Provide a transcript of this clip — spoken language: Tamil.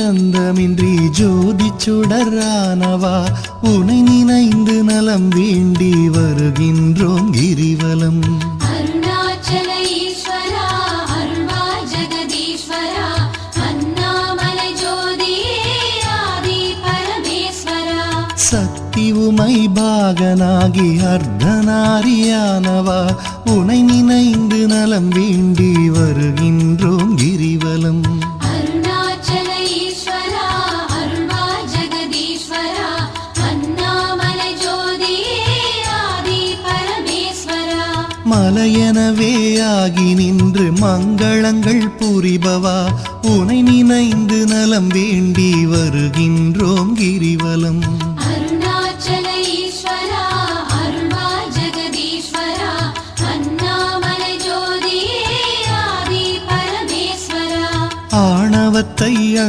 அந்தமின்றி ஜோதி சுடரானவா உனை நினைந்து நலம் வேண்டி வருகின்றோம் கிரிவலம். அருணாச்சல ஈஸ்வரா அருள்வாய் ஜெகதீஸ்வரா அண்ணாமலை ஜோதியே ஆதி பரமேஸ்வரா. சக்தி உமை பாகனாகி அர்த்தநாரியானவா உனை நினைந்து நலம் வேண்டி வருகின்றோம் கிரிவலம். அருணாச்சல ஈஸ்வரா அருள்வாய் ஜெகதீஸ்வரா அண்ணாமலை ஜோதியே ஆதி பரமேஸ்வரா. மலையெனவே ஆகி நின்று மங்களங்கள் புரிபவா உனை நினைந்து நலம் வேண்டி வருகின்றோம் கிரிவலம். அருணாச்சல ஈஸ்வரா அருள்வாய் ஜெகதீஸ்வரா அண்ணாமலை ஜோதியே ஆதி பரமேஸ்வரா. ஆணவத்தை